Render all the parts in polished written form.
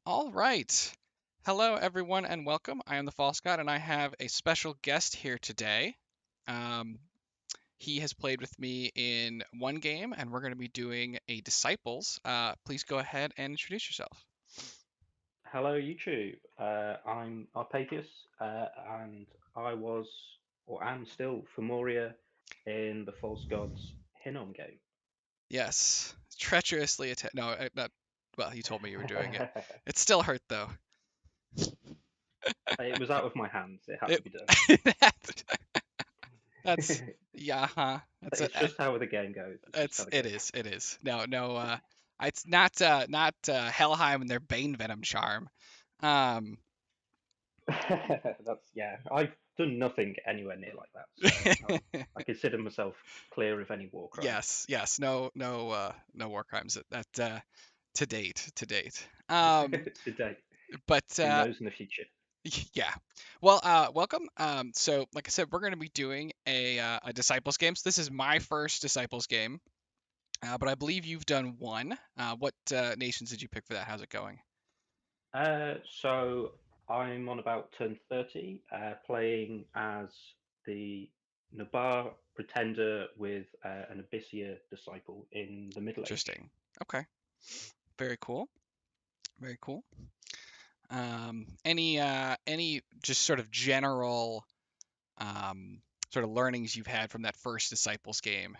All right. Hello, everyone, and welcome. I am the False God, and I have a special guest here today. Um, he has played with me in one game, and we're going to be doing a Disciples. Please go ahead and introduce yourself. Hello, YouTube. I'm Arpatheus, and I was, or am still, Femoria in the False Gods Hinnom game. Yes, treacherously no, not. Well, you told me you were doing it. It still hurt though. It was out of my hands. It had It, to be done. that's yeah, huh? That's It's just how the game goes. It's just how the it game is it is. No, no. It's not Helheim and their Bane Venom charm. Um, goes. Yeah. I've done nothing anywhere near like that, so I consider myself clear of any war crimes yes, no war crimes to date, to date. but Who knows in the future? yeah. Well, welcome. So like I said, we're going to be doing a Disciples game. So this is my first Disciples game, but I believe you've done one. What nations did you pick for that? How's it going? So I'm on about turn 30, playing as the Nabar pretender with an Abyssia disciple in the Middle Age. Interesting. Okay. Very cool. Very cool. Any just sort of general sort of learnings you've had from that first Disciples game?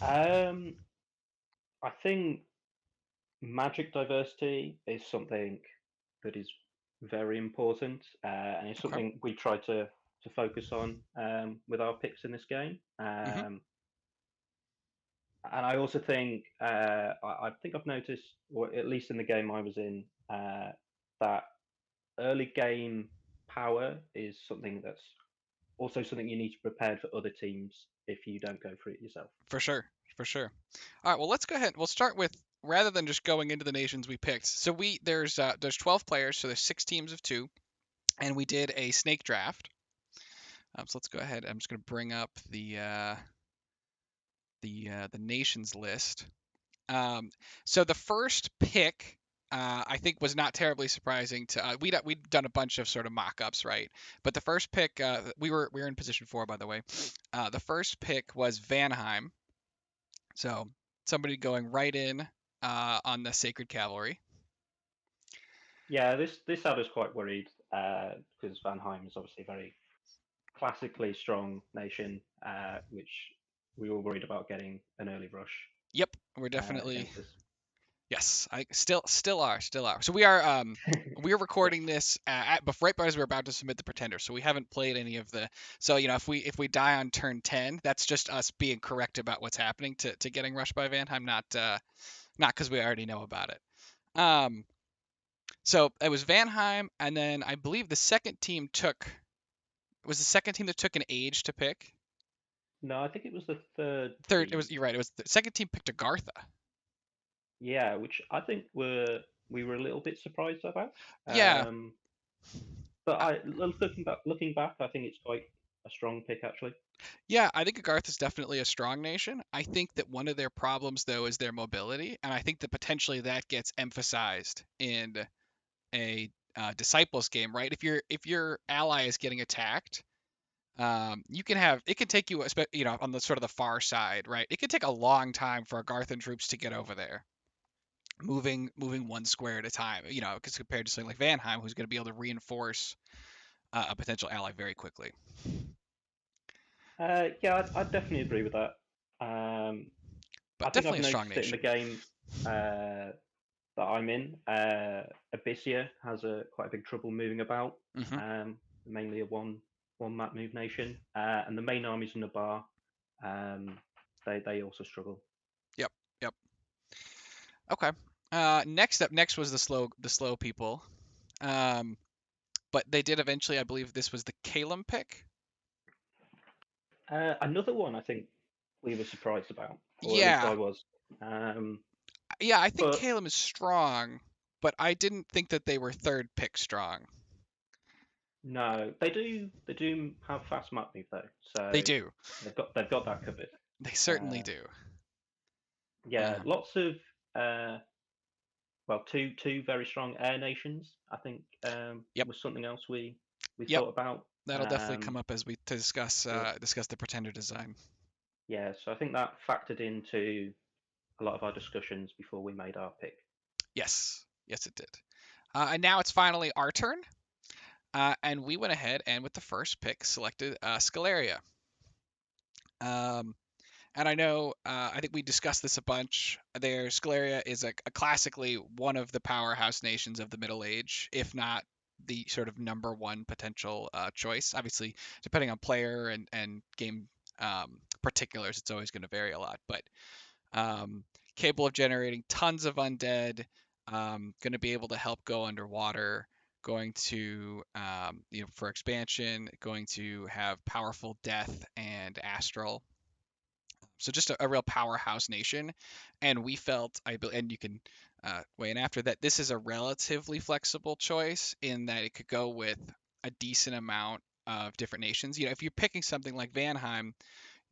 Um, I think magic diversity is something that is very important, and it's Okay. something we try to focus on with our picks in this game. Mm-hmm. And I also think I think I've noticed, or at least in the game I was in, that early game power is something that's also something you need to prepare for other teams if you don't go for it yourself. For sure. For sure. All right. Well, let's go ahead. We'll start with rather than just going into the nations we picked. So there's 12 players, so there's six teams of two, and we did a snake draft. So let's go ahead. I'm just going to bring up the nations list. So the first pick, I think, was not terribly surprising to we'd done a bunch of sort of mock-ups, right? But the first pick, we were in position four, by the way. The first pick was Vanheim, so somebody going right in on the Sacred Cavalry. Yeah, this had us quite worried because Vanheim is obviously a very classically strong nation, which we were worried about getting an early rush Yep, we're definitely against us. yes. I still are. So we are recording this right as we're about to submit the pretender. So we haven't played any of the. So if we die on turn 10, that's just us being correct about what's happening to getting rushed by Vanheim, not because we already know about it. Um, so it was Vanheim, and then I believe the second team took was the second team that took an age to pick. No, I think it was the third Third, it was team. you're right. It was the second team picked Agartha. Yeah, which I think we were a little bit surprised about. Yeah, But uh, looking back, I think it's quite a strong pick actually. yeah. I think Agartha is definitely a strong nation. I think that one of their problems though is their mobility, and I think that potentially that gets emphasized in a disciples game, right? If your ally is getting attacked, you can have it can take you, on the sort of the far side, right? It could take a long time for Agarthan troops to get over there, moving one square at a time, because compared to something like Vanheim, who's going to be able to reinforce a potential ally very quickly. Yeah, I'd definitely agree with that. Um, I But think definitely I've a strong noticed it in the nation. game that I'm in. Abyssia has a quite a big trouble moving about, Hmm. mainly a one map move nation, and the main armies in the bar, um, they also struggle. Yep, yep. Okay. Next was the slow people. Um, but they did eventually, I believe this was the Kalem pick. Another one I think we were surprised about, or at least Yeah, I was. Um, yeah. I think but Kalem is strong, but I didn't think that they were third pick strong. No, they do have fast map move though, They so do. they've got that covered. They certainly Uh, do. yeah, Um, lots of uh, well, two very strong air nations. I think Yep, was something else we yep. thought about. That'll definitely come up as we to discuss But discuss the pretender design. yeah, so I think that factored into a lot of our discussions before we made our pick. Yes, yes, it did. And now it's finally our turn, and we went ahead and with the first pick selected Scalaria. Um, and I know, I think we discussed this a bunch. There, Scalaria is a classically one of the powerhouse nations of the Middle Age, if not the sort of number one potential choice. Obviously, depending on player and game particulars, it's always going to vary a lot. But um, capable of generating tons of undead, going to be able to help go underwater, going to, for expansion, going to have powerful death and astral. So just a real powerhouse nation. And we felt, and you can weigh in after that, this is a relatively flexible choice in that it could go with a decent amount of different nations. If you're picking something like Vanheim,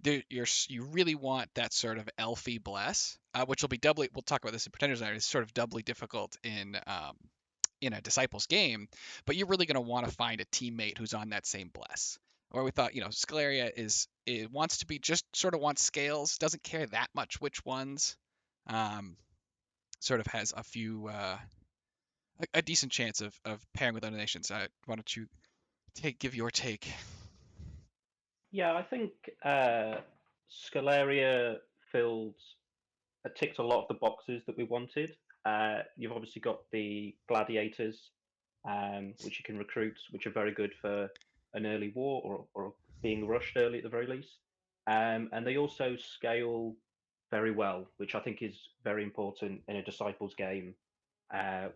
you really want that sort of elfy bless, which will be doubly. We'll talk about this in Pretenders Night. It's sort of doubly difficult in a Disciples game, but you're really going to want to find a teammate who's on that same bless. Or we thought, Scalaria it wants to be just sort of wants scales, doesn't care that much which ones. Um, Sort of has a few a decent chance of pairing with other nations. Why don't you give your take? Yeah, I think Scalaria filled ticked a lot of the boxes that we wanted. You've obviously got the gladiators, which you can recruit, which are very good for an early war or being rushed early at the very least. And they also scale very well, which I think is very important in a Disciples game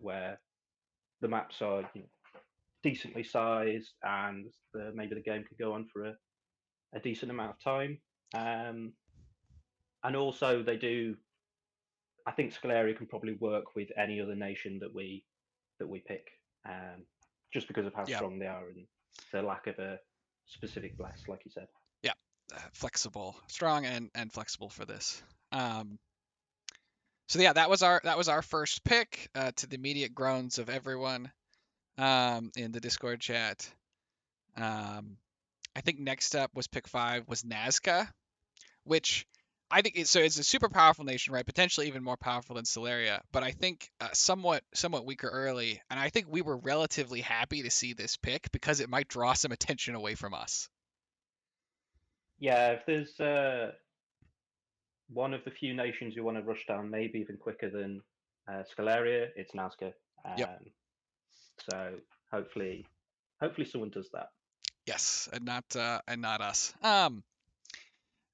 where the maps are decently sized and maybe the game could go on for a decent amount of time. Um, and also they do I think Scalaria can probably work with any other nation that we pick, um, just because of how Yeah, strong they are and the lack of a specific bless, like you said. yeah, flexible, strong and flexible for this. Um, so yeah, that was our first pick, to the immediate groans of everyone in the Discord chat. Um, I think next up was pick 5 was Nazca, which I think it's a super powerful nation, right? Potentially even more powerful than Celeria, but I think somewhat weaker early, and I think we were relatively happy to see this pick because it might draw some attention away from us. Yeah, if there's one of the few nations you want to rush down, maybe even quicker than Scalaria, it's Nazca. Yep. So hopefully, hopefully someone does that. Yes, and not us.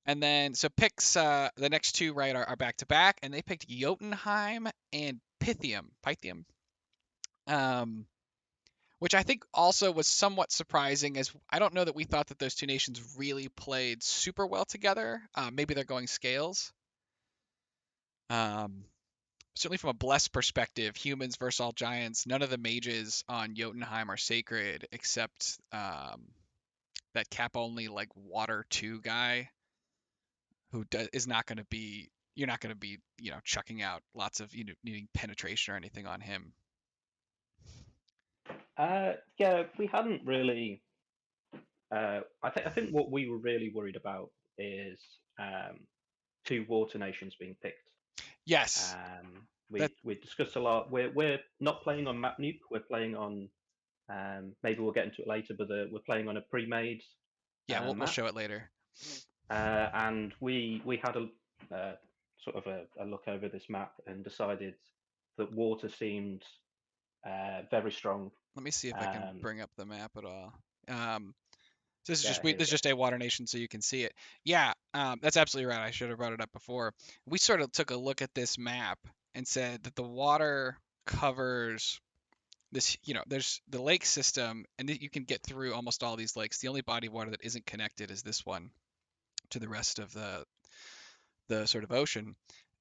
And then so picks the next two, right, are back to back, and they picked Jotunheim and Pythium. Um, which I think also was somewhat surprising, as I don't know that we thought that those two nations really played super well together. Maybe they're going scales. Um, Certainly from a blessed perspective, humans versus all giants, none of the mages on Jotunheim are sacred except that cap only like water 2 guy is not going to be. You're not going to be, chucking out lots of, needing penetration or anything on him. Yeah, we hadn't really. I think what we were really worried about is um, two water nations being picked. Yes, that We discussed a lot. We're not playing on map nuke. We're playing on maybe we'll get into it later, but we're playing on a pre-made yeah, we'll map. show it later. And we had a sort of a look over this map and decided that water seemed very strong. Let me see if I can Um, bring up the map at all. Um, So yeah, here we this is go. just a water nation, so you can see it. Yeah, that's absolutely right. I should have brought it up before. We sort of took a look at this map and said that the water covers this. There's the lake system, and you can get through almost all these lakes. The only body of water that isn't connected is this one to the rest of the sort of ocean.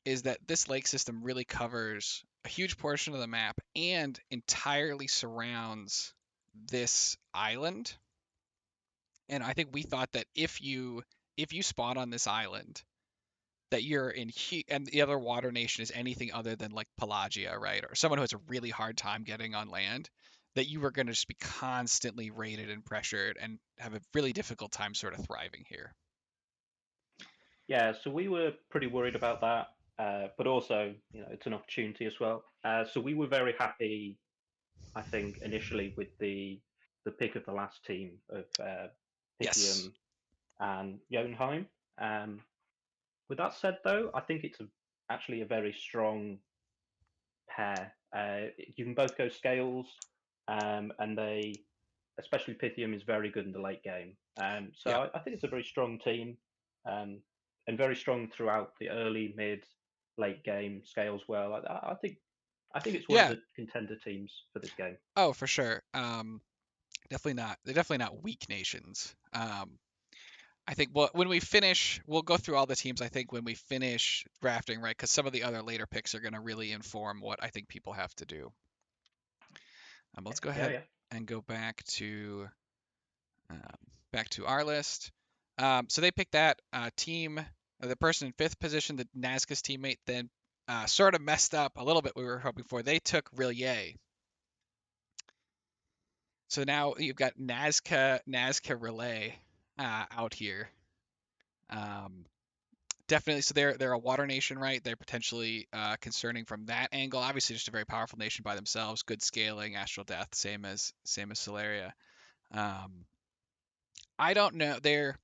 Is that this lake system really covers a huge portion of the map and entirely surrounds this island. And I think we thought that if you spawn on this island, that you're in and the other water nation is anything other than like Pelagia, right? Or someone who has a really hard time getting on land, that you are going to just be constantly raided and pressured and have a really difficult time sort of thriving here. Yeah, so we were pretty worried about that, but also, it's an opportunity as well. So we were very happy, I think, initially with the pick of the last team of Yes. Pythium and Jotunheim. Um, with that said, though, I think it's actually a very strong pair. You can both go scales, and especially Pythium, is very good in the late game. So Yeah. I think it's a very strong team, um, and very strong throughout the early, mid, late game scales. Well, I think it's one of Yeah. the contender teams for this game. Oh, for sure. Definitely not. They're definitely not weak nations. I think when we finish, we'll go through all the teams. I think when we finish drafting, right? Because some of the other later picks are going to really inform what I think people have to do. Let's go Yeah, ahead yeah. and go um, back to our list. So they picked that team. The person in fifth position, the Nazca's teammate, then sort of messed up a little bit. We were hoping for. They took Rillier. So now you've got Nazca Relay out here. Um, Definitely. So they're a water nation, right? They're potentially concerning from that angle. Obviously, just a very powerful nation by themselves. Good scaling, astral death, same as Solaria. Um, I don't know. They're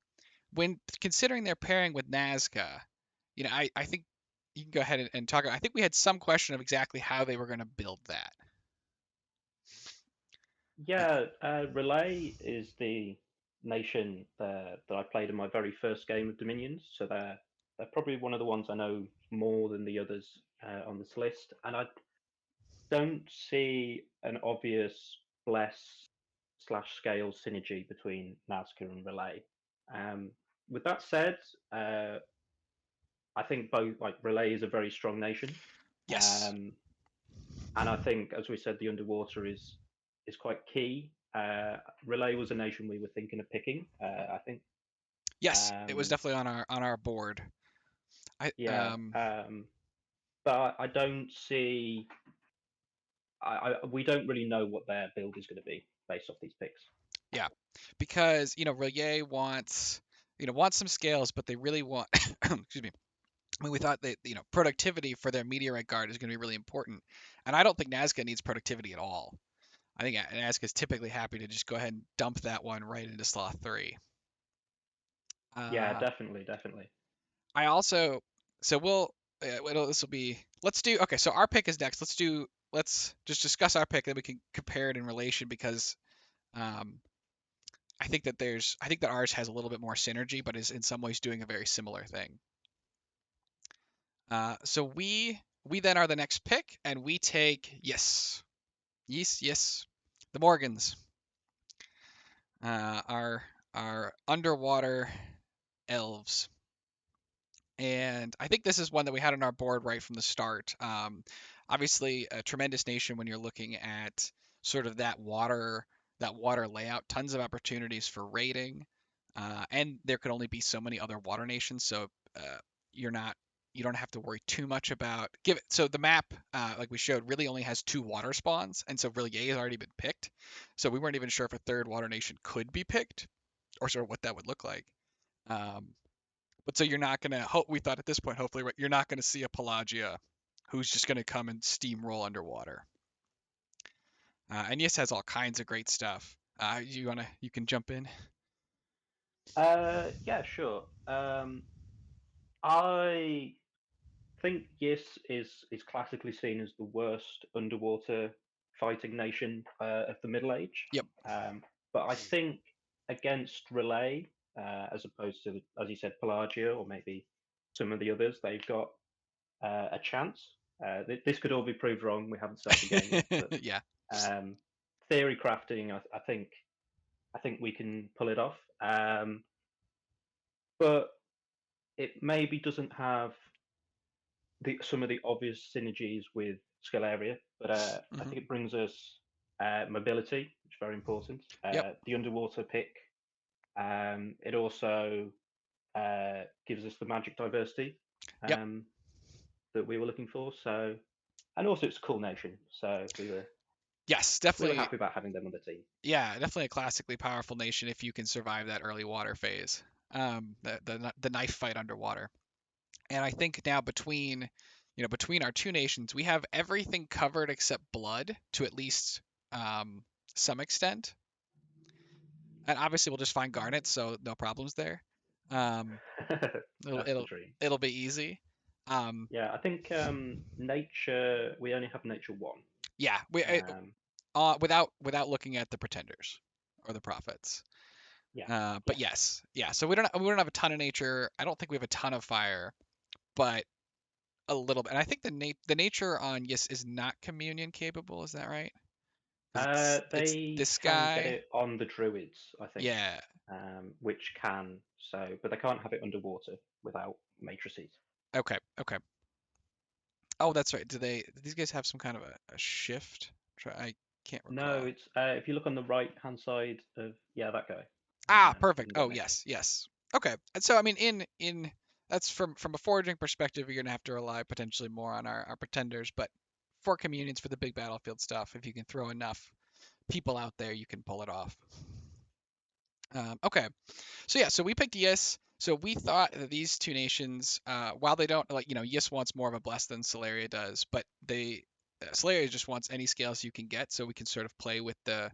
when considering their pairing with Nazca, I think you can go ahead and talk. I think we had some question of exactly how they were going to build that. Uh, Yeah, Relay is the nation that I played in my very first game of Dominions, so they're probably one of the ones I know more than the others on this list, and I don't see an obvious bless slash scale synergy between Nazca and Relay. Um, with that said, I think both like Relay is a very strong nation, yes, um, and I think, as we said, the underwater is quite key. Relay was a nation we were thinking of picking. I think, yes, it was um, definitely on our board. I yeah, but I don't see. We don't really know what their build is going to be based off these picks. Yeah, because Relier wants some scales, but they really want excuse me. I mean, we thought that productivity for their meteorite guard is going to be really important, and I don't think Nazca needs productivity at all. I think Nazca is typically happy to just go ahead and dump that one right into slot 3. Yeah, Uh, definitely, definitely. I also so we'll this will be let's do okay. So our pick is next. Let's just discuss our pick, then we can compare it in relation because um, I think that ours has a little bit more synergy, but is in some ways doing a very similar thing. So we then are the next pick, and we take yes, the Morgans, our underwater elves, and I think this is one that we had on our board right from the start. Obviously, a tremendous nation when you're looking at sort of that water layout. Tons of opportunities for raiding, and there could only be so many other water nations, so you're not you don't have to worry too much about give it. So the map, like we showed, really only has 2 water spawns, and so Villiers has already been picked. So we weren't even sure if a third water nation could be picked, or sort of what that would look like. Um, but so you're not gonna hope. We thought at this point, hopefully, right, you're not gonna see a Pelagia who's just gonna come and steamroll underwater. And yes, has all kinds of great stuff. You can jump in. Yeah, sure. I think Yis is classically seen as the worst underwater fighting nation of the Middle Age. Yep. But I think against Relay, as opposed to, as you said, Pelagia or maybe some of the others, they've got a chance. This could all be proved wrong. We haven't started the game yet, but Yeah. um, theory crafting, I think we can pull it off. But it maybe doesn't have some of the obvious synergies with skill area, but I Hmm. think it brings us mobility, which is very important. Yep. The underwater pick. It also gives us the magic diversity. Yep. um, that we were looking for. So, and also it's a cool nation, so Yes, we were definitely. happy about having them on the team. Yeah, definitely a classically powerful nation if you can survive that early water phase. The knife fight underwater. And I think now between our two nations, we have everything covered except blood to at least um, some extent. And obviously we'll just find garnets, so no problems there. Um, it'll That's the it'll dream. it'll be easy. Um, Yeah, I think nature. We only have nature one. yeah, Um, without looking at the pretenders or the prophets. yeah, But yeah. yes, yeah. So we don't have a ton of nature. I don't think we have a ton of fire, but a little bit. And I think the nature on Yes is not communion capable. Is that right? Because it's They this can get guy. it on the druids, I think, Yeah. which can so, but they can't have it underwater without matrices. Okay. Okay. Oh, that's right. Do these guys have some kind of a shift? I can't No, recall. it's if you look on the right hand side of that guy, Ah, perfect. in the Oh, menu. yes, yes. Okay. And so I mean, in that's from a foraging perspective, you're gonna have to rely potentially more on our pretenders, but for communions for the big battlefield stuff, if you can throw enough people out there, you can pull it off. Okay. So yeah, so we picked Yis. So we thought that these two nations, while they don't like, Yis wants more of a bless than Celeria does, but Celeria just wants any scales you can get, so we can sort of play with the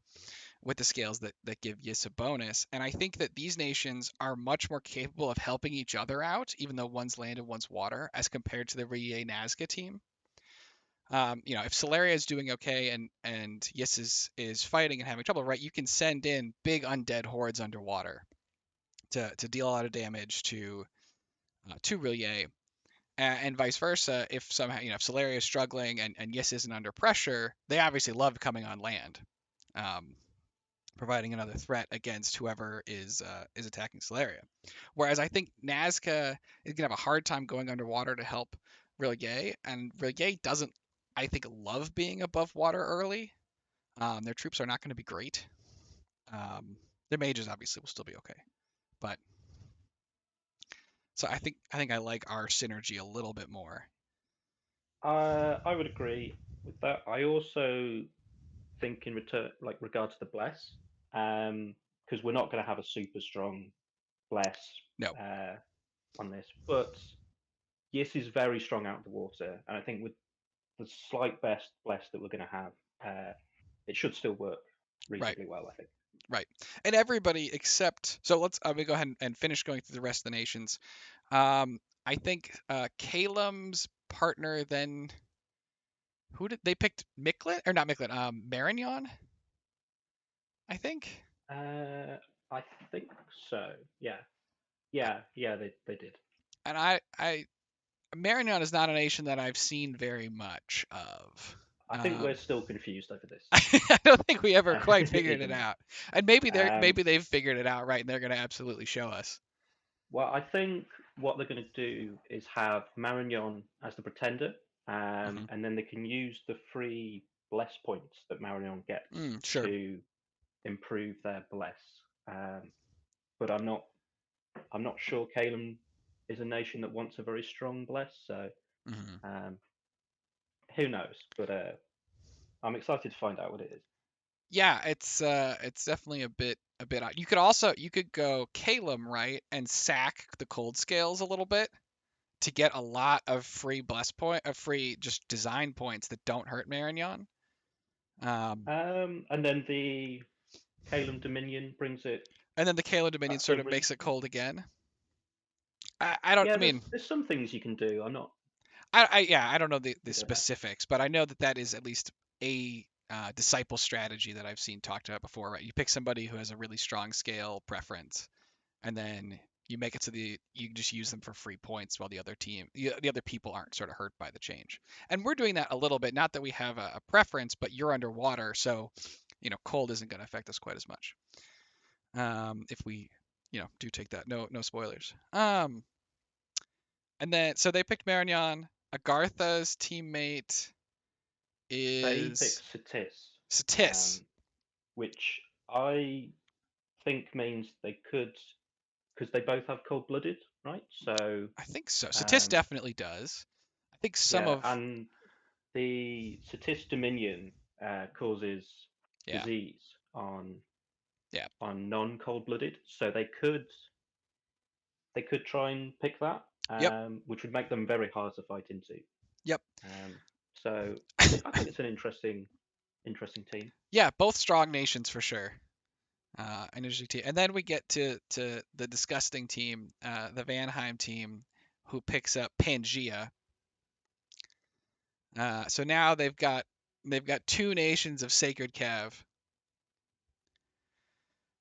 scales that give Yis a bonus. And I think that these nations are much more capable of helping each other out, even though one's land and one's water, as compared to the Rie Nazca team. If Celeria is doing okay and Yis is fighting and having trouble, right? You can send in big undead hordes underwater to deal a lot of damage to Rillier, and vice versa. If somehow if Celeria is struggling and Yis isn't under pressure, they obviously love coming on land, um, providing another threat against whoever is attacking Celeria. Whereas I think Nazca is gonna have a hard time going underwater to help Rillier, and Rillier doesn't, I think, love being above water early. Their troops are not going to be great. Their mages obviously will still be okay, but so I think I like our synergy a little bit more. I would agree with that. I also think in return, like regards to the bless, because we're not going to have a super strong bless No. uh, on this, but Yis is very strong out of the water, and I think with the slight best bless that we're going to have, it should still work Right. reasonably well. I think. Right. And everybody except, so let's we go ahead and finish going through the rest of the nations. I think Calum's partner then, who did they picked Miklet or not Miklet? Marignon, I think. I think so. Yeah, Uh, yeah. They did. And I Marignon is not a nation that I've seen very much of. I think we're still confused over this. I don't think we ever quite figured it Even out. And maybe um, they've figured it out, right, and they're going to absolutely show us. well, I think what they're going to do is have Marignon as the pretender, Hmm. and then they can use the free bless points that Marignon gets Sure. to improve their bless. Um, but I'm not sure Calum is a nation that wants a very strong bless, so Hmm. um, who knows? But I'm excited to find out what it is. Yeah, it's definitely a bit odd. You could go Calum, right, and sack the cold scales a little bit to get a lot of free bless point of free just design points that don't hurt Marignon. Um, And then the Calum Dominion brings it and then the Calum Dominion back to sort a of makes it reasonable. cold again. I don't. I Yeah, mean, there's some things you can do. I'm not yeah, I don't know the with that. specifics, but I know that is at least a disciple strategy that I've seen talked about before, right? You pick somebody who has a really strong scale preference, and then you make it so you just use them for free points while the other people aren't sort of hurt by the change. And we're doing that a little bit. Not that we have a preference, but you're underwater, so cold isn't going to affect us quite as much. If we do take that. No spoilers. And then so they picked Marignon. Agartha's teammate They pick is Satis, Satis. um, which I think means they could, because they both have cold blooded. right? So I think so. Satis um, definitely does. I think some yeah, of and the Satis Dominion causes yeah, disease on yeah, non-cold-blooded, so they could try and pick that, yep, which would make them very hard to fight into. yep. Um, so I think it's an interesting team. Yeah, both strong nations for sure. Energy team, and then we get to the disgusting team, the Vanheim team, who picks up Pangea. So now they've got two nations of Sacred Cav,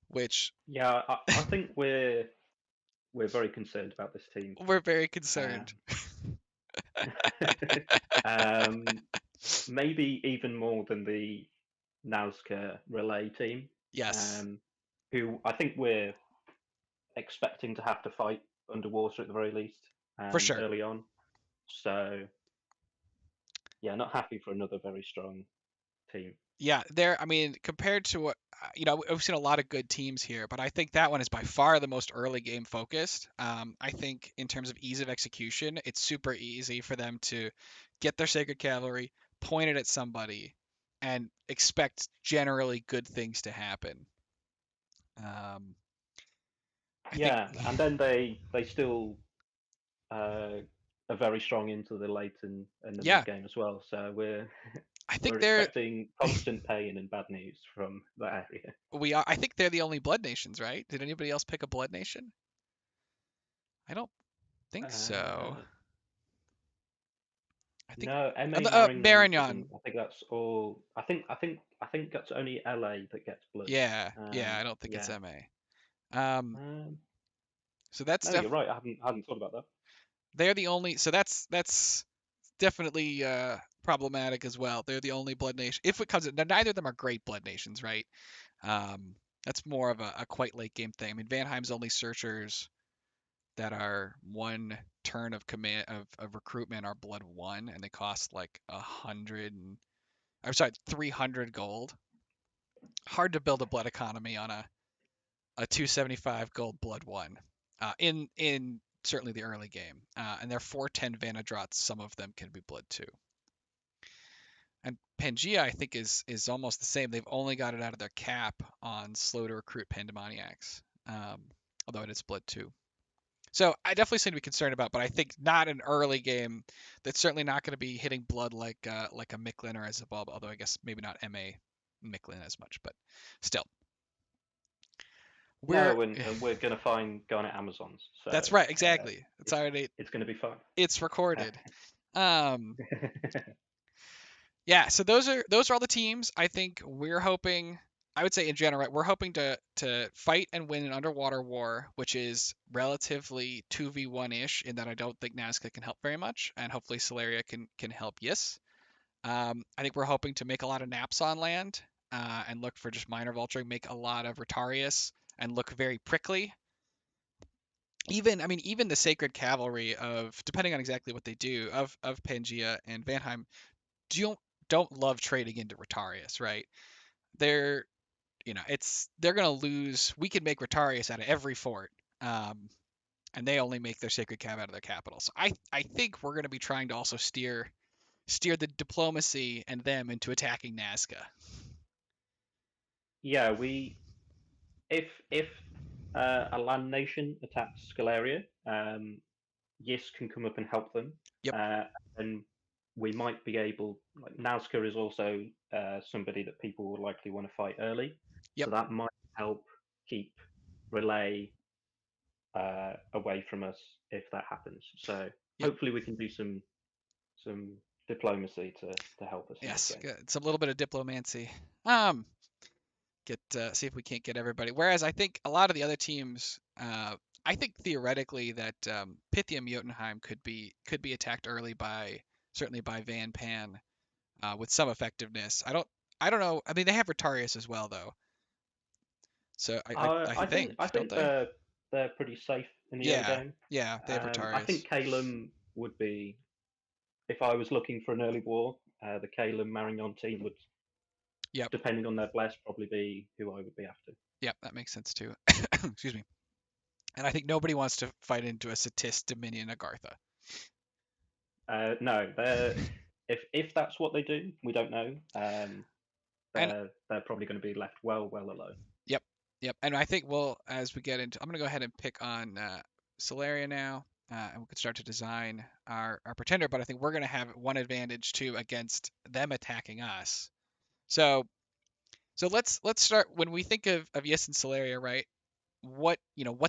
which Yeah, I think we're very concerned about this team. we're very Uh, concerned. um, maybe even more than the Nazca relay team, Yes, um, who I think we're expecting to have to fight underwater at the very least for sure. early on. So yeah, not happy for another very strong team. Yeah, I mean, compared to what we've seen a lot of good teams here, but I think that one is by far the most early game focused. I think in terms of ease of execution, it's super easy for them to get their Sacred Cavalry, point it at somebody, and expect generally good things to happen. Um, I think, Yeah, and then they still uh, are very strong into the late and the yeah, mid game as well. So we're I think we're they're expecting constant pain and bad news from that area. we are. I think they're the only Blood Nations, right? Did anybody else pick a Blood Nation? I don't think so. Uh, I think no, MA Marignon doesn't. Marignon. I think that's all. I think that's only LA that gets blood. Yeah, yeah, I don't think it's Yeah. MA. Um, So that's no, you're right. I hadn't thought about that. they're the only. So that's definitely problematic as well. They're the only blood nation. If it comes, now neither of them are great blood nations, right? Um, that's more of a quite late game thing. I mean, Vanheim's only searchers that are one turn of command of recruitment are blood one, and they cost like 100 and I'm sorry, 300 gold. Hard to build a blood economy on a 275 gold blood one in certainly the early game. And they're 410 Vanadrots. Some of them can be blood two. And Pangea, I think, is almost the same. They've only got it out of their cap on slow to recruit Pandemoniacs, although it is blood two. So I definitely seem to be concerned about, but I think not an early game. That's certainly not going to be hitting blood like a Micklin or as a Bulb. Although I guess maybe not MA Micklin as much, but still, we're No, and we're gonna find Garnet Amazons, so that's right, exactly. It's it's already it's gonna be fun. it's recorded. Um, yeah, so those are all the teams. I think we're hoping. I would say in general, right, we're hoping to fight and win an underwater war, which is relatively 2v1 ish, in that I don't think Nazca can help very much, and hopefully Celeria can help. Yes, I think we're hoping to make a lot of naps on land, and look for just minor vulturing, make a lot of Rotarius, and look very prickly. Even I mean even the Sacred Cavalry of, depending on exactly what they do, of Pangea and Vanheim don't don't love trading into Rotarius, right? They're they're gonna lose. We could make Rotarius out of every fort, um, and they only make their Sacred Cav out of their capital. So I think we're gonna be trying to also steer the diplomacy and them into attacking Nazca. Yeah, we if a land nation attacks Scalaria, Yis can come up and help them, Yep, uh, and we might be able. Like Nazca is also somebody that people will likely want to fight early, yep, so that might help keep Relay away from us if that happens. So yep. hopefully we can do some diplomacy to help us in this Yes, game. it's a little bit of diplomancy. Um, get see if we can't get everybody. Whereas I think a lot of the other teams, I think theoretically that Pythium Jotunheim could be attacked early by certainly by Van Pan, with some effectiveness. I don't know. I mean, they have Rotarius as well though, so I I don't think they? they're pretty safe in the early Yeah, game. yeah, they have I think Rotarius. Calum would be, if I was looking for an early war, the Calum Marignon team would, Yep, depending on their bless, probably be who I would be after. yep, that makes sense too. Excuse me. And I think nobody wants to fight into a Satis Dominion Agartha. No, they're if that's what they do, we don't know. And They're probably going to be left well alone. yep, yep. And I think we'll, as we get into, I'm going to go ahead and pick on Solaria now, and we can start to design our pretender. But I think we're going to have one advantage too against them attacking us. So let's start when we think of Yes and Solaria, right? What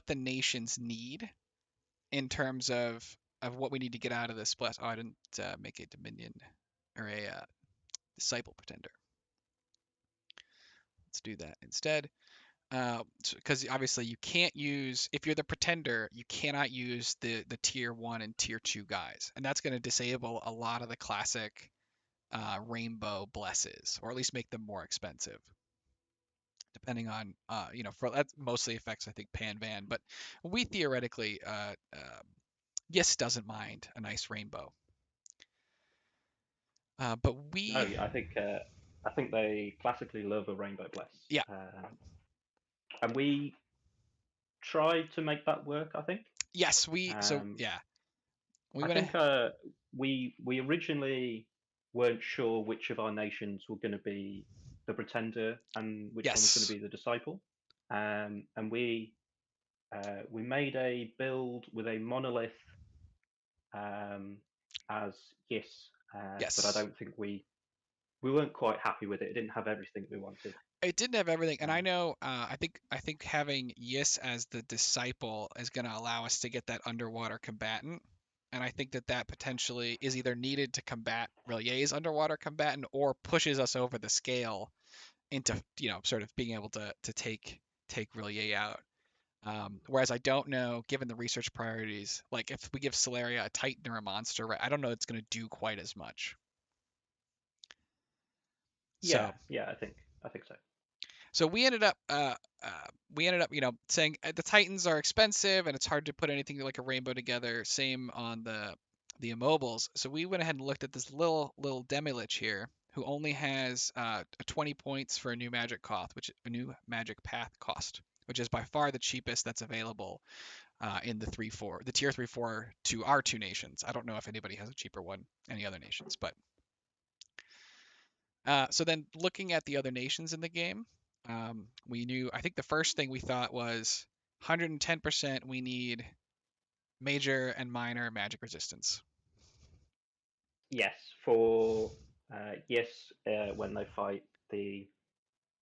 the nations need in terms of what we need to get out of this. Plus, oh, I didn't make a Dominion or a Disciple Pretender. Let's do that instead. Because obviously you can't use, if you're the Pretender, you cannot use the tier 1 and tier 2 guys, and that's going to disable a lot of the classic rainbow blesses, or at least make them more expensive, depending on for that mostly affects I think Pan Van, but we theoretically Yes doesn't mind a nice rainbow. But No, we, I think they classically love a rainbow bless, yeah, and we tried to make that work. I think. yes, so Um, yeah, we I went to, think we originally weren't sure which of our nations were going to be the pretender and which one was going to yes, be the disciple, and we made a build with a monolith um, as yes, but I yes. don't think we weren't quite happy with it. It didn't have everything we wanted. It didn't have everything, and I Uh, know. I think having Yis as the disciple is going to allow us to get that underwater combatant, and I think that potentially is either needed to combat Relier's underwater combatant or pushes us over the scale into sort of being able to take Relier out. Whereas I don't know, given the research priorities, like if we give Solaria a Titan or a monster, right, I don't know it's going to do quite as much. yeah, So yeah, I think so. So we ended up, saying the Titans are expensive and it's hard to put anything like a rainbow together. Same on the immobiles. So we went ahead and looked at this little Demilich here, who only has 20 points for a new magic cost, a new magic path cost, which is by far the cheapest that's available in the tier 3/4 to our two nations. I don't know if anybody has a cheaper one, any other nations, but so then looking at the other nations in the game, I think the first thing we thought was 110% we need major and minor magic resistance. Yes, for yes, when they fight the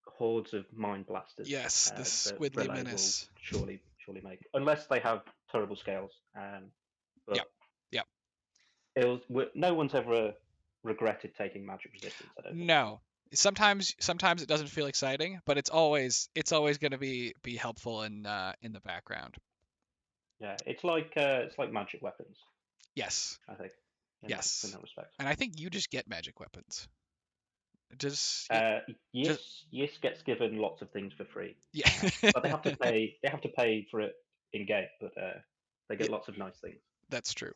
hordes of mind blasters Yes, the that Squidly Relay will Menace. surely make, unless they have terrible scales. Yep, But yep. no one's ever regretted taking magic resistance. I don't think. No. Sometimes it doesn't feel exciting, but it's always going to be helpful in the background. Yeah, it's like magic weapons. Yes, I think in yes. that respect. And I think you just get magic weapons. Just Uh, just yes gets given lots of things for free, yeah. but they have to pay. They have to pay for it in game, but they Yeah, get lots of nice things. that's true.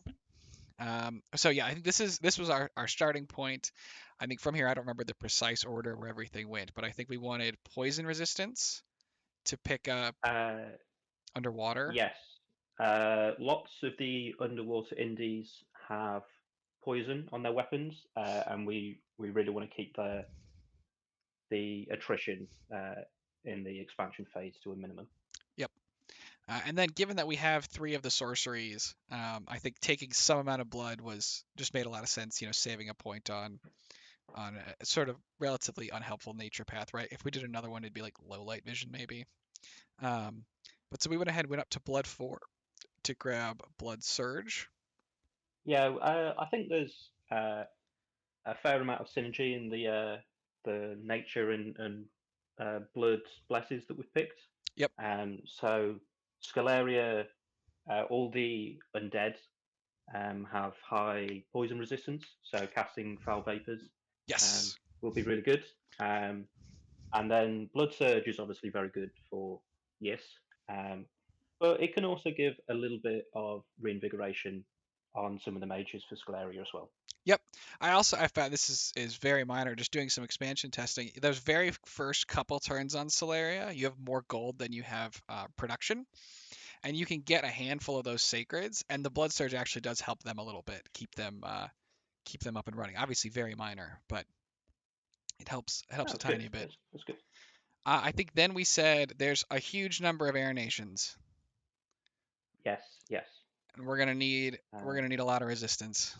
So yeah, I think this was our starting point. I think from here I don't remember the precise order where everything went, but I think we wanted poison resistance to pick up Uh, underwater. yes, lots of the underwater indies have poison on their weapons, and we really want to keep the attrition in the expansion phase to a minimum. Yep. And then given that we have three of the sorceries, I think taking some amount of blood was just made a lot of sense. Saving a point on a sort of relatively unhelpful nature path, right? If we did another one, it'd be like low light vision maybe. Um, but so we went up to blood 4 to grab blood surge. Yeah, I think there's a fair amount of synergy in the nature and blood blesses that we've picked. Yep. So Scalaria, all the undead have high poison resistance, so casting foul vapors Yes. will be really good. Um, and then blood surge is obviously very good for yes, um, but it can also give a little bit of reinvigoration on some of the mages for Scalaria as well. Yep. I found this is very minor. Just doing some expansion testing. Those very first couple turns on Solaria, you have more gold than you have production, and you can get a handful of those sacreds, and the blood surge actually does help them a little bit, keep them up and running. Obviously, very minor, but it helps a That's good. tiny bit. That's good. I think then we said there's a huge number of air nations, Yes, yes. and we're gonna need a lot of resistance.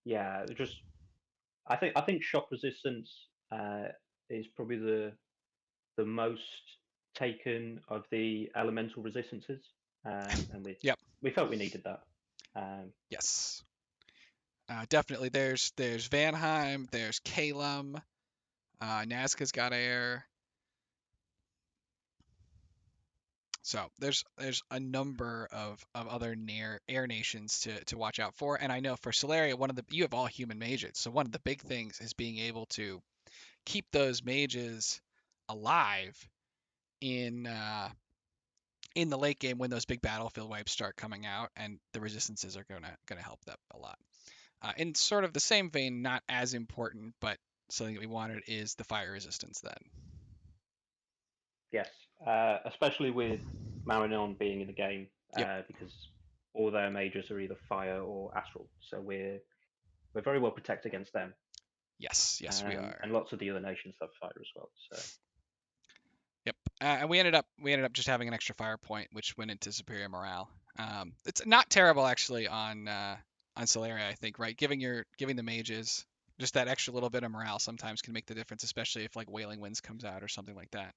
Yeah, just I think shock resistance uh, is probably the most taken of the elemental resistances, and we Yep. we felt we needed that. Um, Yes. Definitely. There's Vanheim. There's Kalum. Nazca's got air. So there's a number of other near air nations to watch out for. And I know for Solaria, you have all human mages. So one of the big things is being able to keep those mages alive in in the late game when those big battlefield wipes start coming out, and the resistances are gonna help them a lot. In sort of the same vein, not as important, but something that we wanted is the fire resistance then. yes, especially with Marinon being in the game, Yep. because all their mages are either fire or astral, so we're very well protected against them. Yes, yes, we are. And lots of the other nations have fire as well. So Yep. And we ended up just having an extra fire point, which went into superior morale. It's not terrible actually on Solaria, I think, right? Giving the mages just that extra little bit of morale sometimes can make the difference, especially if like Wailing Winds comes out or something like that.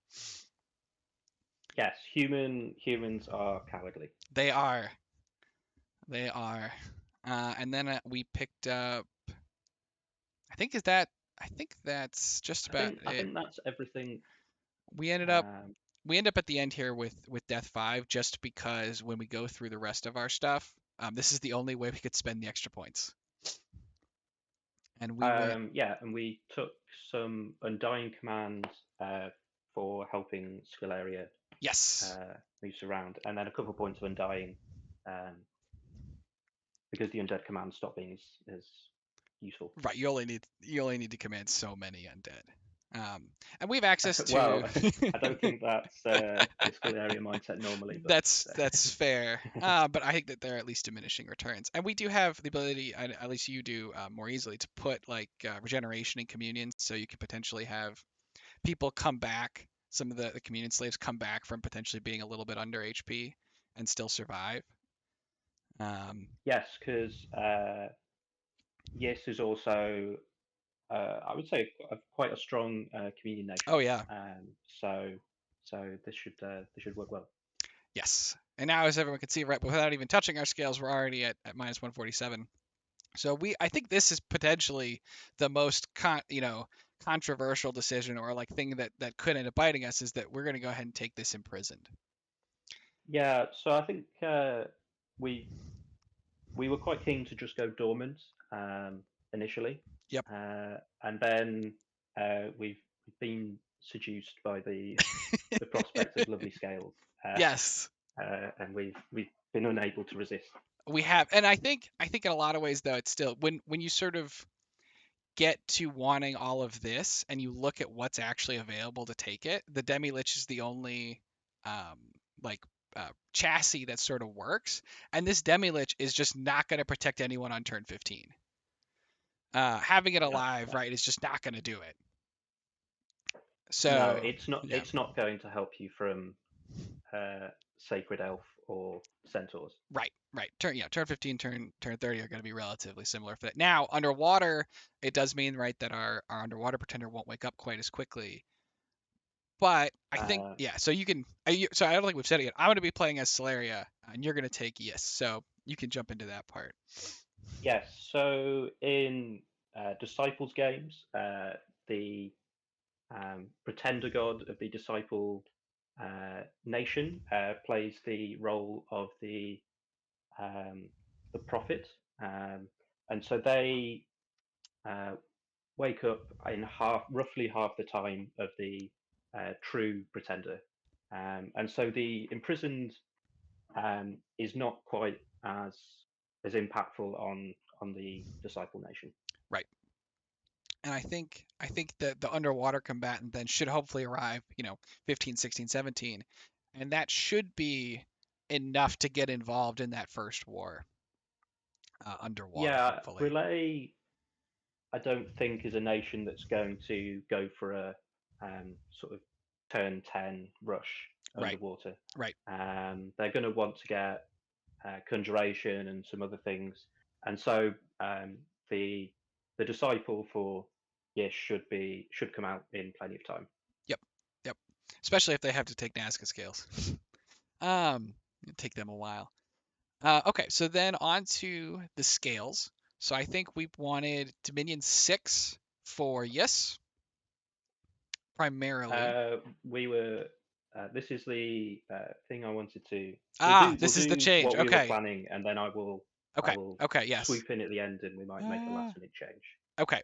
yes, humans are cowardly. They are. They are. And then we picked up. I think is that. I think that's just I about think I it. think that's everything. We ended up Um, we end up at the end here with Death 5 just because when we go through the rest of our stuff, this is the only way we could spend the extra points. And we went yeah, and we took some undying commands for helping Scalaria yes. move around, and then a couple of points of undying um, because the undead commands stop being as useful. Right, you only need to command so many undead. And we have access Well, to I don't think that's the Scalaria mindset normally, but that's fair. But I think that they're at least diminishing returns, and we do have the ability, at least you do, more easily to put like regeneration in communion, so you could potentially have people come back. Some of the communion slaves come back from potentially being a little bit under HP and still survive. Um, yes, because Yes is also I would say quite a strong community nation. oh yeah, Um, so this should work well. yes. And now, as everyone can see, right, without even touching our scales, we're already at minus 147. So I think this is potentially the most controversial decision or like thing that could end up biting us is that we're going to go ahead and take this imprisoned. Yeah, so I think we we were quite keen to just go dormant initially, Yep. and then we've been seduced by the prospect of lovely scales, Yes, and we've been unable to resist. we have, and I think in a lot of ways though it's still when you sort of get to wanting all of this and you look at what's actually available to take it, the Demi Lich is the only um, like chassis that sort of works, and this Demi Lich is just not going to protect anyone on turn 15. Having it No, alive, no, right, is just not going to do it. no, So it's not. yeah, It's not going to help you from Sacred Elf or Centaurs. right. Turn 15, turn 30 are going to be relatively similar for that. Now underwater, it does mean right that our underwater pretender won't wake up quite as quickly. But I think Uh, yeah, so you can. So I don't think we've said it yet. I'm going to be playing as Solaria, and you're going to take Yes. So you can jump into that part. yes, so in Disciples games, the pretender god of the Disciple nation plays the role of um, the prophet, and so they uh, wake up in roughly half the time of the true pretender, and so the imprisoned is not quite as impactful on the disciple nation. Right. And I think that the underwater combatant then should hopefully arrive, 15, 16, 17, and that should be enough to get involved in that first war underwater, Yeah, hopefully. Relay, I don't think is a nation that's going to go for a sort of turn 10 rush Right, underwater. right. They're going to want to get conjuration and some other things, and so the the disciple for Yes should come out in plenty of time. Yep, yep. Especially if they have to take Nazca scales. It'd take them a while. Okay, so then on to the scales. So I think we wanted Dominion 6 for yes, primarily. We were. This is the thing I wanted to. We'll This is the do change. what we were Okay, planning, and then I okay, will okay, yes. swoop in at the end, and we might make a Uh, last minute change. okay.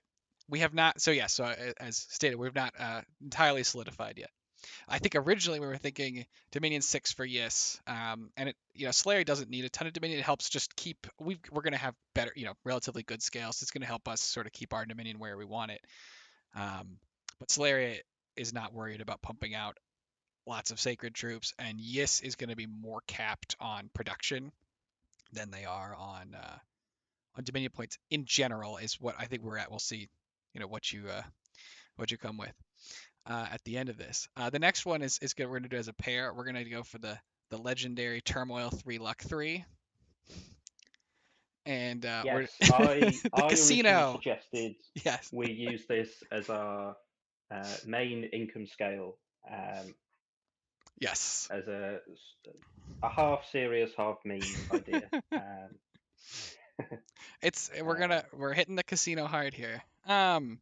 We have not, so yes, so as stated, we've not entirely solidified yet. I think originally we were thinking Dominion 6 for yes, and Slayer doesn't need a ton of Dominion. It helps just keep, we're going to have better, relatively good scales. It's going to help us sort of keep our Dominion where we want it. But Slayer is not worried about pumping out lots of sacred troops, and Yis is going to be more capped on production than they are on Dominion points in general. Is what I think we're at. We'll see, what you come with at the end of this. The next one is good. We're going to do as a pair. We're going to go for the legendary Turmoil 3 Luck 3, and Yes, we're the I originally casino. suggested Yes. we use this as our main income scale, Yes. as a half serious, half meme idea. It's Uh, we're hitting the casino hard here. And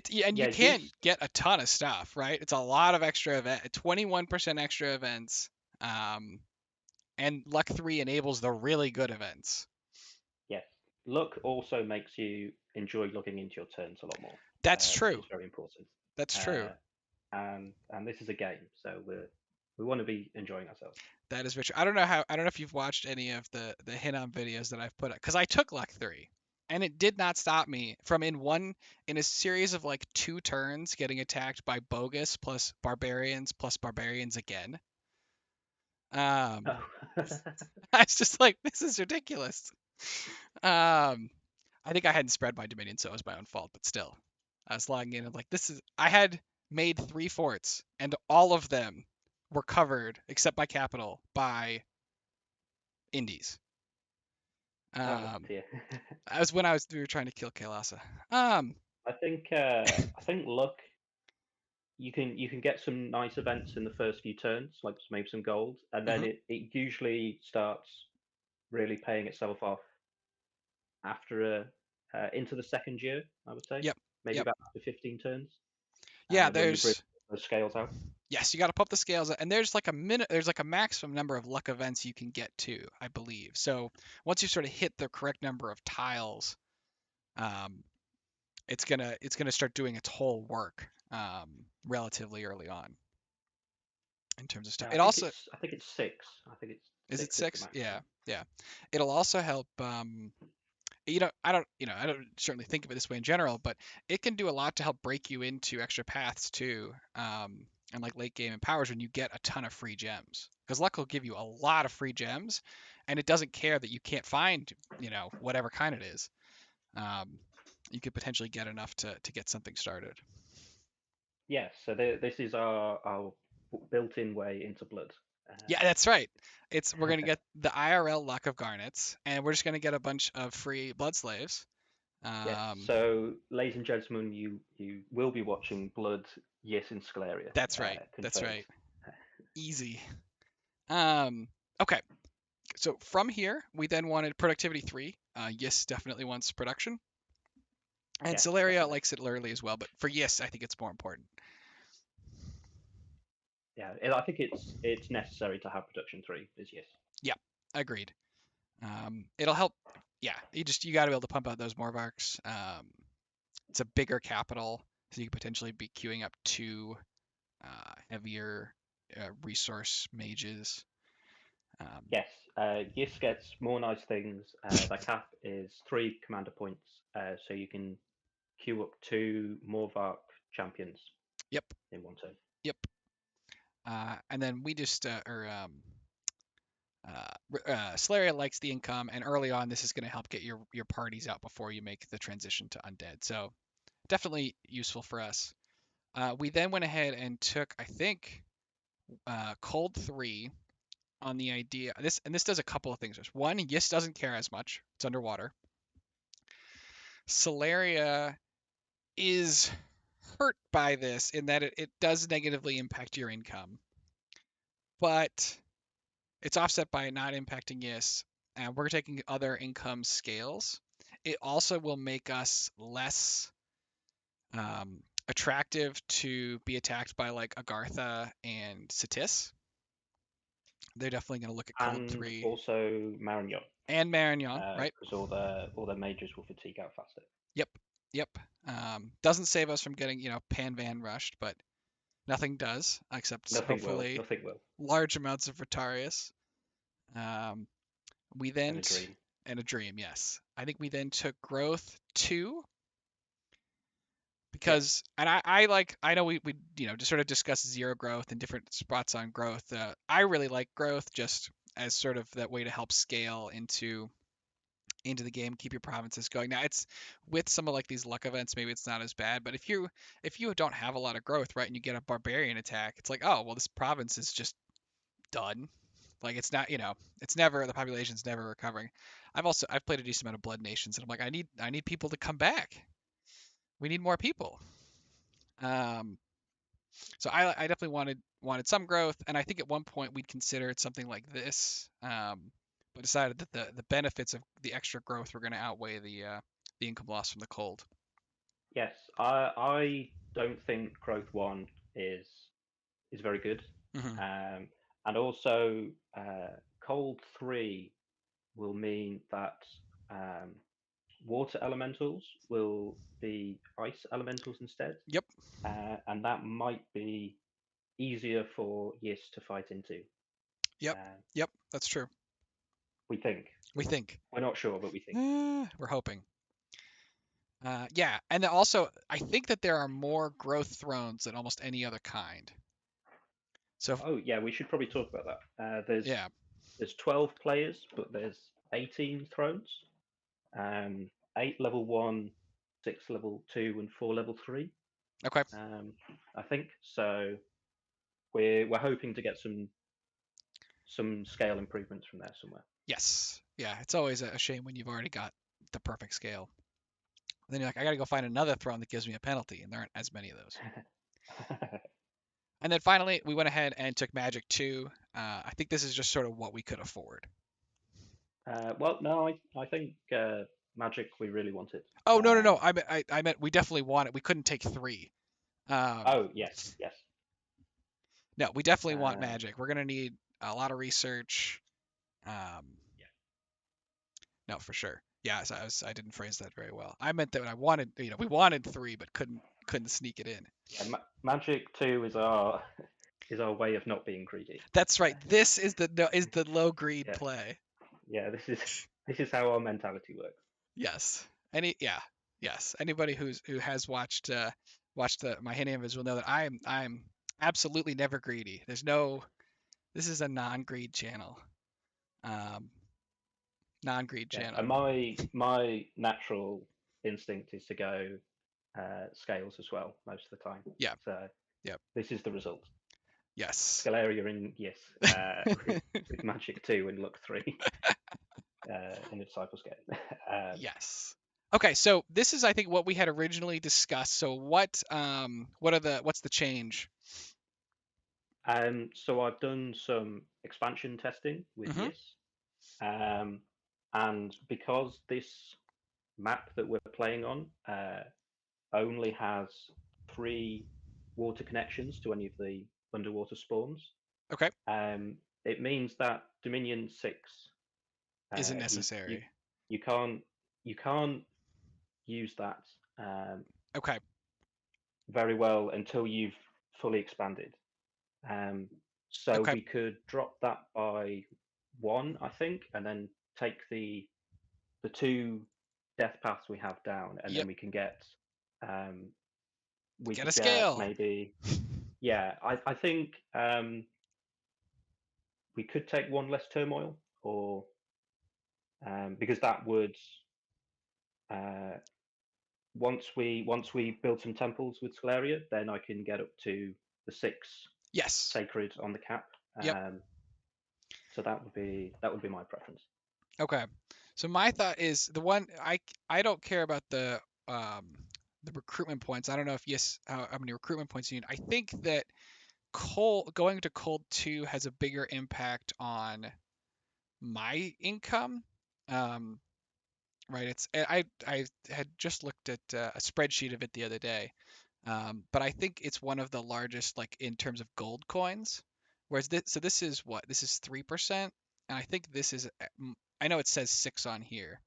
you yeah, can't get a ton of stuff, right? It's a lot of extra 21% extra events. Um, and Luck 3 enables the really good events. yes. Luck also makes you enjoy logging into your turns a lot more, That's which true. is very important. That's true. Uh, and this is a game, so we want to be enjoying ourselves. That is rich. I don't know if you've watched any of the hit on videos that I've put up because I took Luck 3 and it did not stop me from in a series of like 2 turns getting attacked by bogus plus barbarians again. Um, Oh, I was just like, this is ridiculous. Um, I think I hadn't spread my Dominion, so it was my own fault, but still. I was logging in and like, I had made 3 forts, and all of them were covered, except by capital, by indies. oh Um, dear. that was when we were trying to kill Kailasa. I think luck. You can get some nice events in the first few turns, like maybe some gold, and then mhm. it usually starts really paying itself off after into the second year, I would say, Yep, maybe yep. about after 15 turns, Yeah, when you bring there's the scales out. yes, you got to pump the scales, and there's like a maximum number of luck events you can get to, I believe. So once you sort of hit the correct number of tiles, um, it's gonna start doing its whole work relatively early on in terms of stuff. Yeah, It also I think it's six. I think it's is it six is the 6? Yeah, maximum. yeah. It'll also help. I don't certainly think of it this way in general, but it can do a lot to help break you into extra paths too. And like late game empowers when you get a ton of free gems, because luck will give you a lot of free gems, and it doesn't care that you can't find whatever kind it is. Um, you could potentially get enough to get something started. Yes, so this is our built-in way into blood. Yeah, that's right. We're gonna get the IRL luck of garnets, and we're just gonna get a bunch of free blood slaves. Yes. Um, So, ladies and gentlemen, you will be watching Blood, Yes, in Scleria, that's right. That's confirmed. right. Easy. Um, okay. So from here, we then wanted productivity 3. Yes, definitely wants production, and Yes, Celeria definitely. likes it early as well. But for yes, I think it's more important. Yeah, I think it's necessary to have production three. Is yes. Yeah, agreed. It'll help. Yeah, you got to be able to pump out those Morvarks. It's a bigger capital, so you could potentially be queuing up 2 heavier resource mages. Um, Yes. Yes gets more nice things. The cap is 3 commander points, so you can queue up 2 Morvark champions yep, in one turn. yep. And then we just Solaria likes the income, and early on, this is going to help get your parties out before you make the transition to undead. So definitely useful for us. We then went ahead and took, I think, Cold 3 on the idea. This does a couple of things. One, Yis doesn't care as much. It's underwater. Solaria is hurt by this in that it does negatively impact your income, but it's offset by it not impacting Yis. And we're taking other income scales. It also will make us less attractive to be attacked by like Agartha and Satis. They're definitely going to look at Cold And 3 also Marignon, and Marignon, right? because all their mages will fatigue out faster. Yep, yep. Doesn't save us from getting, Pan Van rushed, but nothing does, except Nothing will. hopefully Nothing will. large amounts of Rotarius. Um, we And then a dream. and a dream, yes. I think we then took growth 2 Yes. because, and I know we just sort of discussed zero growth and different spots on growth. I really like growth just as sort of that way to help scale into the game, keep your provinces going. Now it's with some of like these luck events, maybe it's not as bad, but if you don't have a lot of growth, right, and you get a barbarian attack, it's like, oh well, this province is just done. Like it's not, it's never, the population's never recovering. I've played a decent amount of Blood Nations, and I'm like, I need people to come back. We need more people. Um, so I definitely wanted some growth, and I think at one point we'd considered something like this, but decided that the benefits of the extra growth were going to outweigh the income loss from the cold. Yes. I don't think growth one is very good. Hmm. Um, and also, cold three will mean that um, water elementals will be ice elementals instead, Yep, and that might be easier for Yis to fight into. yep, Uh, yep. That's true. we think. We think. We're not sure, but we think. We're hoping. Yeah, and then also I think that there are more growth thrones than almost any other kind. So Oh yeah, we should probably talk about that. yeah, There's 12 players, but there's 18 thrones. Um, 8 level 1, 6 level 2, and 4 level 3. okay, I think so. We're hoping to get some scale improvements from there somewhere. yes, yeah. It's always a shame when you've already got the perfect scale. Then you're like, I gotta go find another throne that gives me a penalty, and there aren't as many of those. And then finally, we went ahead and took Magic 2. I think this is just sort of what we could afford. Well, no, I think Magic we really wanted. Oh no, no, no. Um, I meant we definitely want it. We couldn't take 3. Um, oh yes, yes. no, we definitely want Uh, Magic. We're gonna need a lot of research. Um, no, for sure. Yeah, so I didn't phrase that very well. I meant that I wanted, we wanted 3, but couldn't sneak it in. yeah, Magic 2 is our way of not being greedy. That's right. This is the no, is the low greed Yeah, play. yeah. This is how our mentality works. Yes. Yeah. Yes. Anybody who has watched my hidden image will know that I'm absolutely never greedy. This is a non-greed channel. Um, non-greed Yeah, and channel. my natural instinct is to go scales as well most of the time. Yeah. So Yep. this is the result. Yes. Scalaria in yes, with Magic 2 and Luck 3 in the Disciples game. Yes. Okay, so this is I think what we had originally discussed. So what's the change? So I've done some expansion testing with Hmm. Yis, um, and because this map that we're playing on only has 3 water connections to any of the underwater spawns, Okay. it means that Dominion 6 Isn't you you necessary. you can't you can't use that um, Okay. very well until you've fully expanded. Um, so Okay. we could drop that by 1, I think, and then take the 2 death paths we have down, and then Yep. we can get um, we Get a could get scale. maybe, yeah, I think we could take one less turmoil, or because that would uh, once we build some temples with Scaleria, then I can get up to the 6 Yes. sacred on the cap. Yep. So that would be my preference. Okay. So my thought is the one I don't care about um the recruitment points. I don't know if yes how many recruitment points you need. I think that cold going to cold 2 has a bigger impact on my income. Um, right. I had just looked at a spreadsheet of it the other day. But I think it's one of the largest like in terms of gold coins. Whereas this is what? This is 3%, and I think this is I know it says 6 on here,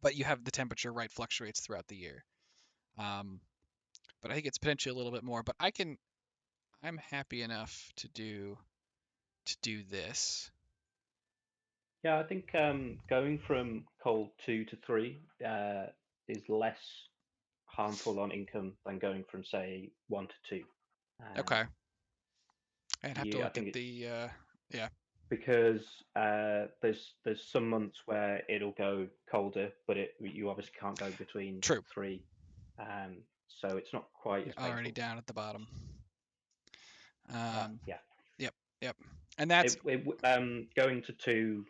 but you have the temperature right fluctuates throughout the year. Um, but I think it's potentially a little bit more. But I'm happy enough to do this. Yeah, I think going from cold 2 to 3 is less harmful on income than going from say 1 to 2. Um, Okay, I'd have to I look at think it's the yeah. because there's some months where it'll go colder, but you obviously can't go between True. 3, so it's not quite You're as already painful. down at the bottom. But Um, yeah, yep, yep. And that's going to 2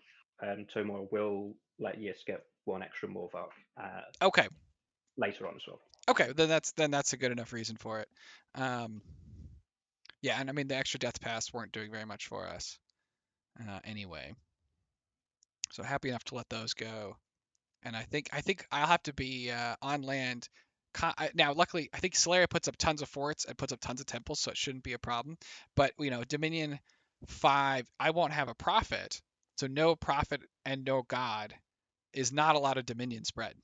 turmoil will let you skip one extra Morvark okay. later on as well. Okay, then that's a good enough reason for it. Um, yeah, and I mean the extra death pass weren't doing very much for us anyway, so happy enough to let those go. And I think I'll have to be on land. Now, luckily, I think Solaria puts up tons of forts and puts up tons of temples, so it shouldn't be a problem. But Dominion 5, I won't have a prophet, so no prophet and no god is not a lot of Dominion spread.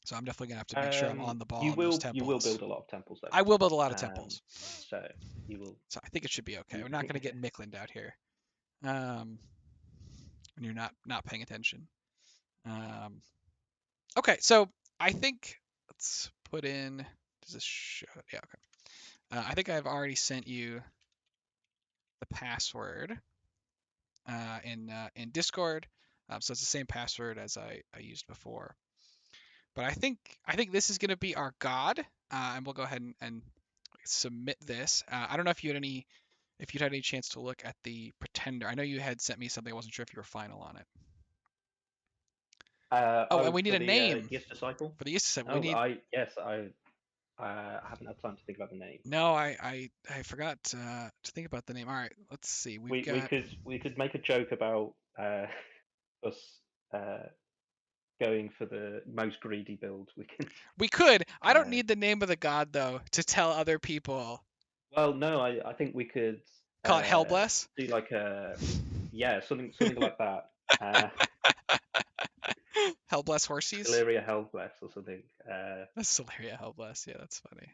So I'm definitely gonna have to make sure I'm on the ball You on those will temples. build a lot of temples I will build a lot of though, temples. so you will. So I think it should be okay. You, We're not going to get Mickland out here. Um, when you're not paying attention. Um, okay, so I think let's put in. Does this show? Yeah, okay. I think I've already sent you the password in Discord. So it's the same password as I used before. But I think this is going to be our god, and we'll go ahead and submit this. I don't know if you'd had any chance to look at the Pretender. I know you had sent me something. I wasn't sure if you were final on it. Oh, and oh, we need for a the name Yes Disciple. for the Issa. We Oh, need. I haven't had time to think about the name. No, I forgot to think about the name. All right, let's see. We've We got. could make a joke about us uh, going for the most greedy build we can. We could. I don't Uh, need the name of the god though to tell other people. well, no, I think we could Call it Hellbless. do like something like that. Uh, Hellbless Horsies. Scaleria Hellbless or something. That's Solaria Hellbless. Yeah, that's funny.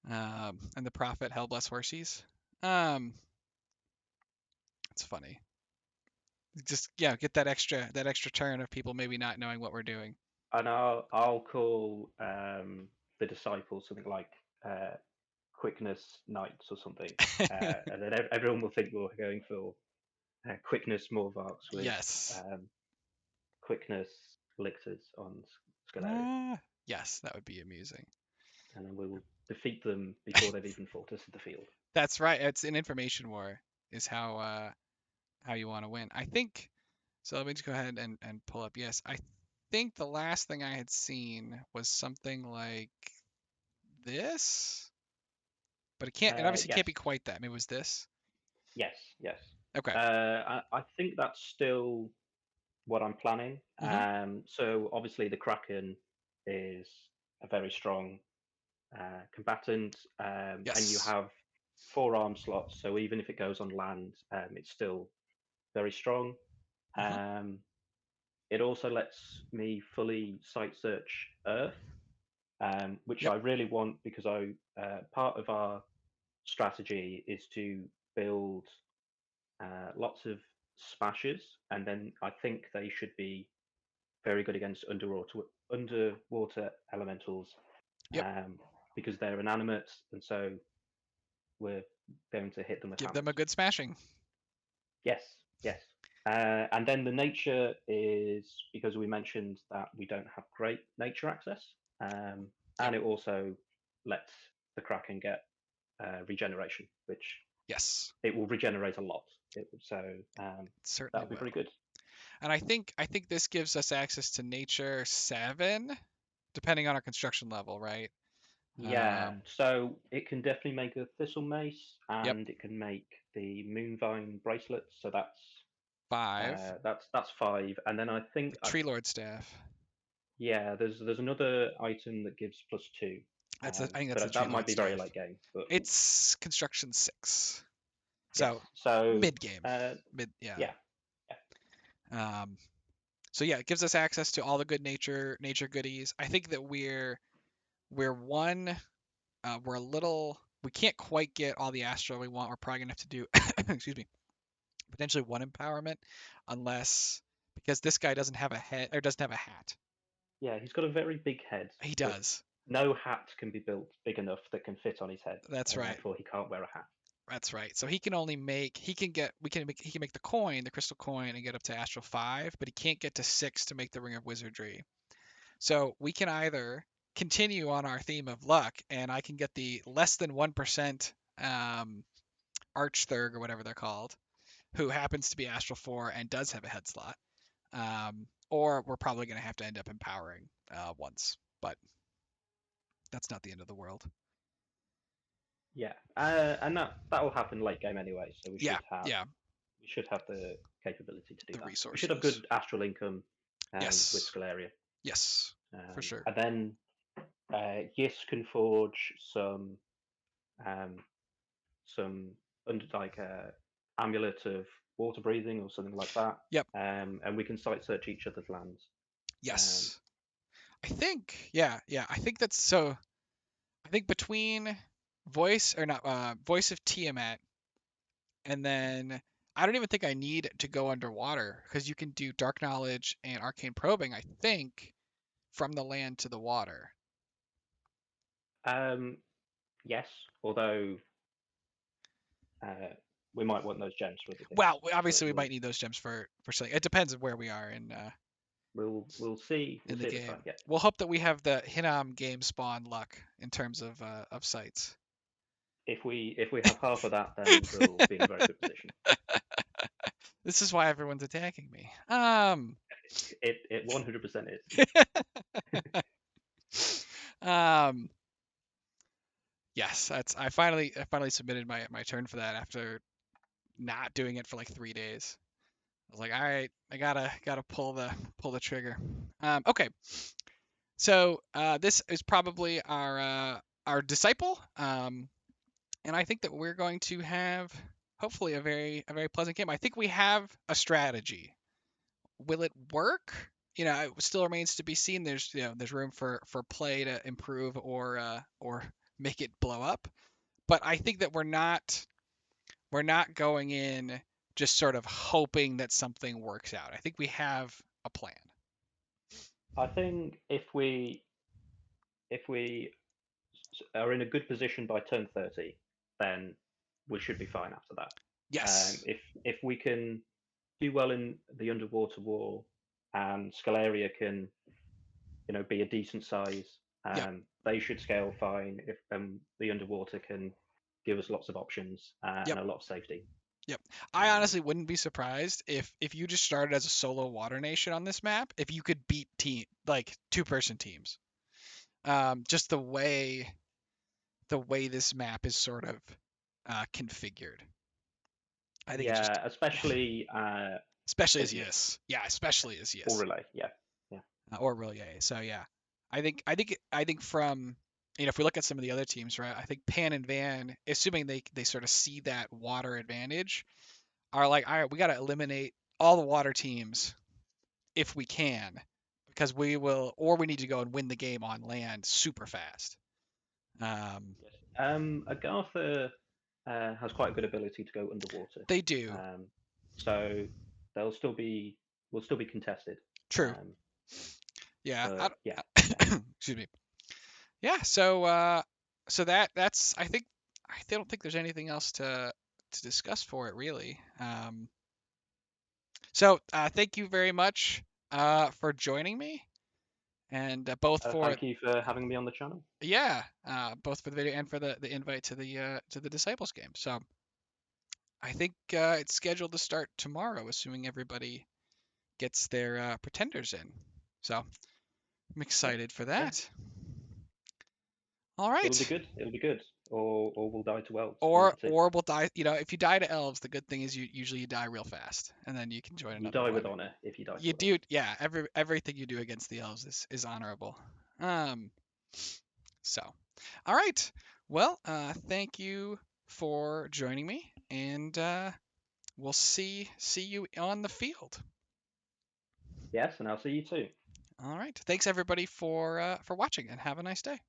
Um, and the Prophet Hellbless Horsies. Um, it's funny. Just yeah, get that extra turn of people maybe not knowing what we're doing. And I'll call the disciples something like quickness knights or something, and then everyone will think we're going for quickness Morvarks with Yes. quickness elixirs on Scaleria, Ah, yes, that would be amusing. and then we will defeat them before they've even fought us in the field. That's right. It's an information war is how you want to win. I think so. Let me just go ahead and pull up. Yes, I think the last thing I had seen was something like this, but it can't. It obviously Yes, can't be quite that. Maybe it was this. yes, yes. Okay. I think that's still what I'm planning. Mm-hmm. So obviously the Kraken is a very strong combatant, and you Yes. have 4 arm slots. So even if it goes on land, it's still very strong. Mm-hmm. Um, it also lets me fully site search Earth, which Yep. I really want because I part of our strategy is to build lots of smashes, and then I think they should be very good against underwater elementals, Yep. um, because they're inanimate, and so we're going to hit them with Give them hammers. a good smashing. Yes, yes. And then the nature is because we mentioned that we don't have great nature access, Yep. and it also lets the Kraken get regeneration, which Yes. it will regenerate a lot. So It certainly that'll be pretty will. good. And I think this gives us access to nature 7, depending on our construction level, right? Yeah, Um, so it can definitely make a thistle mace, yep. and it can make the moonvine bracelets. So 5. that's five, and then I think The tree lord staff. yeah, there's another item that gives +2, I think that's the but tree that might lord be very staff. late game. But It's construction 6. yes, So so mid game. Mid, yeah. yeah, Um, so yeah, it gives us access to all the good nature goodies. I think that we're one we're a little we can't quite get all the astral we want. We're probably gonna have to do excuse me, potentially one empowerment unless because this guy doesn't have a head or doesn't have a hat. yeah, he's got a very big head, He but does. no hat can be built big enough that can fit on his head, That's and right. therefore he can't wear a hat. That's right. So he can only make he can get we can make he can make the coin, the crystal coin, and get up to astral 5, but he can't get to 6 to make the ring of wizardry. So we can either continue on our theme of luck, and I can get the less than 1% Archthurg or whatever they're called, who happens to be Astral 4 and does have a head slot. Or we're probably going to have to end up empowering once, but that's not the end of the world. Yeah, and that will happen late game anyway. So Yeah, yeah, we should have the capability to do the that. We should have resources. good astral income with Yes, Scalaria, yes, for sure. and then Yis can forge um, some under like amulet of water breathing or something like that, Yep, and we can site search each other's lands. Um, yes. I think, yeah, yeah. I think that's so. I think between voice or not, voice of Tiamat, and then I don't even think I need to go underwater because you can do dark knowledge and arcane probing. I think from the land to the water. um, yes, although uh, we might want those gems for other things, Well, but obviously we might need those gems for something. It depends on where we are we'll in the see at the time. game. Yeah. We'll hope that we have the Hinam game spawn luck in terms of sites. If we have half of that, then we'll be in a very good position. This is why everyone's attacking me. It 100% is. um, yes, that's I finally submitted my turn for that after not doing it for like 3 days. I was like, all right, I gotta pull the trigger. Okay, so this is probably our disciple, and I think that we're going to have hopefully a very pleasant game. I think we have a strategy. Will it work? It still remains to be seen. There's room for play to improve or make it blow up. But I think that we're not going in just sort of hoping that something works out. I think we have a plan. I think if we are in a good position by turn 30, then we should be fine after that. Yes. If we can do well in the underwater war, and Scalaria can be a decent size, Yep. they should scale fine. If the underwater can give us lots of options and Yep. a lot of safety. Yep. I Um, honestly wouldn't be surprised if you just started as a solo water nation on this map, if you could beat team like two-person teams. Just the way this map is sort of configured. I think it's just yeah, especially especially as as yes yes. Yeah, especially as or yes. relay. Yeah, yeah, Or really yeah. So yeah. I think from if we look at some of the other teams, right? I think Pan and Van, assuming they sort of see that water advantage, are like, all right, we got to eliminate all the water teams if we can, because we need to go and win the game on land super fast. Um, yes. Agartha has quite a good ability to go underwater, they do. um, so they'll still be will still be contested. True. Yeah. But yeah, Excuse me. Yeah. So that's I think I don't think there's anything else to discuss for it really. So thank you very much for joining me, and both for thank you for having me on the channel. yeah, both for the video and for the invite to the Disciples game. So I think it's scheduled to start tomorrow, assuming everybody gets their pretenders in. So I'm Yeah, excited for yeah, that. All it'll be right. good. It'll be good. Or we'll die to elves. One of the two. Or we'll die. You know, if you die to elves, the good thing is you usually you die real fast, and then you can join You another die with one. honor if you die You to do, elves. yeah. Everything you do against the elves is honorable. Um. So, all right. Well, thank you for joining me, and we'll see you on the field. Yes, and I'll see you too. All right. Thanks everybody for watching, and have a nice day.